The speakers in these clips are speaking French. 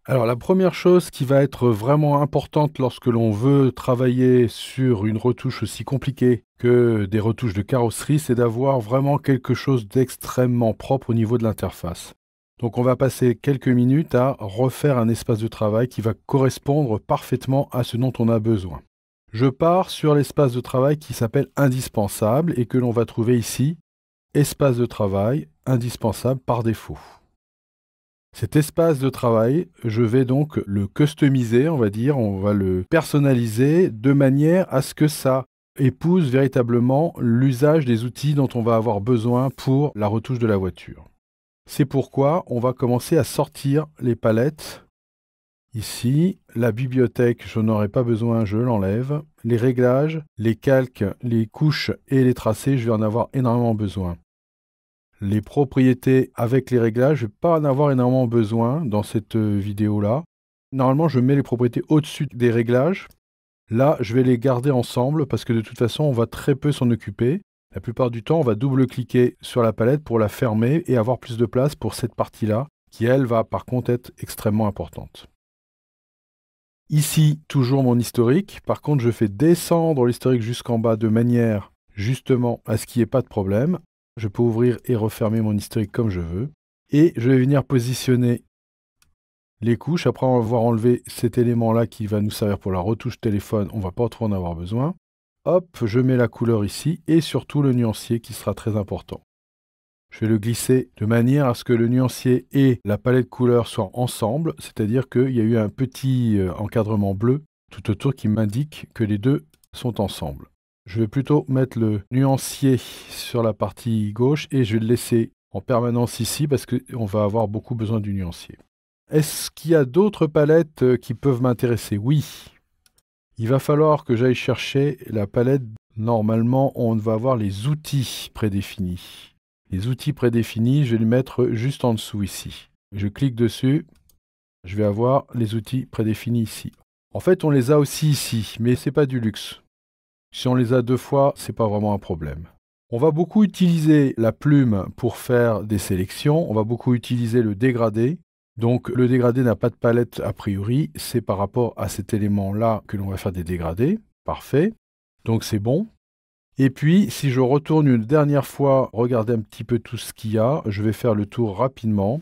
Alors la première chose qui va être vraiment importante lorsque l'on veut travailler sur une retouche aussi compliquée que des retouches de carrosserie, c'est d'avoir vraiment quelque chose d'extrêmement propre au niveau de l'interface. Donc on va passer quelques minutes à refaire un espace de travail qui va correspondre parfaitement à ce dont on a besoin. Je pars sur l'espace de travail qui s'appelle indispensable et que l'on va trouver ici, espace de travail indispensable par défaut. Cet espace de travail, je vais donc le customiser, on va dire, on va le personnaliser de manière à ce que ça épouse véritablement l'usage des outils dont on va avoir besoin pour la retouche de la voiture. C'est pourquoi on va commencer à sortir les palettes. Ici, la bibliothèque, je n'en aurai pas besoin, je l'enlève. Les réglages, les calques, les couches et les tracés, je vais en avoir énormément besoin. Les propriétés avec les réglages, je ne vais pas en avoir énormément besoin dans cette vidéo-là. Normalement, je mets les propriétés au-dessus des réglages. Là, je vais les garder ensemble parce que de toute façon, on va très peu s'en occuper. La plupart du temps, on va double-cliquer sur la palette pour la fermer et avoir plus de place pour cette partie-là, qui, elle, va par contre être extrêmement importante. Ici, toujours mon historique. Par contre, je fais descendre l'historique jusqu'en bas de manière, justement, à ce qu'il n'y ait pas de problème. Je peux ouvrir et refermer mon historique comme je veux. Et je vais venir positionner les couches. Après avoir enlevé cet élément-là qui va nous servir pour la retouche téléphone, on ne va pas trop en avoir besoin. Hop, je mets la couleur ici et surtout le nuancier qui sera très important. Je vais le glisser de manière à ce que le nuancier et la palette couleur soient ensemble, c'est-à-dire qu'il y a eu un petit encadrement bleu tout autour qui m'indique que les deux sont ensemble. Je vais plutôt mettre le nuancier sur la partie gauche et je vais le laisser en permanence ici parce qu'on va avoir beaucoup besoin du nuancier. Est-ce qu'il y a d'autres palettes qui peuvent m'intéresser? Oui. Il va falloir que j'aille chercher la palette. Normalement, on va avoir les outils prédéfinis. Les outils prédéfinis, je vais les mettre juste en dessous ici. Je clique dessus, je vais avoir les outils prédéfinis ici. En fait, on les a aussi ici, mais ce n'est pas du luxe. Si on les a deux fois, ce n'est pas vraiment un problème. On va beaucoup utiliser la plume pour faire des sélections. On va beaucoup utiliser le dégradé. Donc le dégradé n'a pas de palette a priori. C'est par rapport à cet élément-là que l'on va faire des dégradés. Parfait. Donc c'est bon. Et puis, si je retourne une dernière fois, regarder un petit peu tout ce qu'il y a, je vais faire le tour rapidement.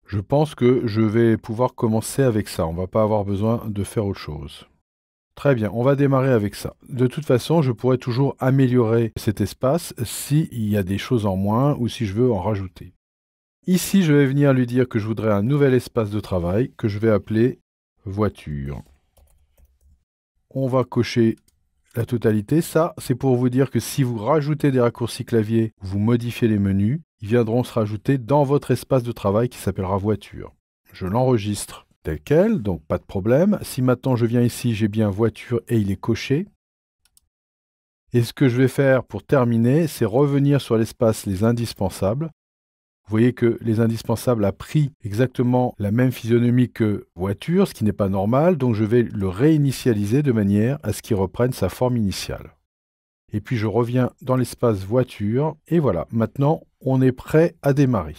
Je pense que je vais pouvoir commencer avec ça. On ne va pas avoir besoin de faire autre chose. Très bien, on va démarrer avec ça. De toute façon, je pourrais toujours améliorer cet espace s'il y a des choses en moins ou si je veux en rajouter. Ici, je vais venir lui dire que je voudrais un nouvel espace de travail que je vais appeler voiture. On va cocher la totalité. Ça, c'est pour vous dire que si vous rajoutez des raccourcis clavier, vous modifiez les menus, ils viendront se rajouter dans votre espace de travail qui s'appellera voiture. Je l'enregistre tel quel, donc pas de problème. Si maintenant je viens ici, j'ai bien voiture et il est coché. Et ce que je vais faire pour terminer, c'est revenir sur l'espace les indispensables. Vous voyez que les indispensables a pris exactement la même physionomie que voiture, ce qui n'est pas normal, donc je vais le réinitialiser de manière à ce qu'il reprenne sa forme initiale. Et puis je reviens dans l'espace voiture, et voilà, maintenant on est prêt à démarrer.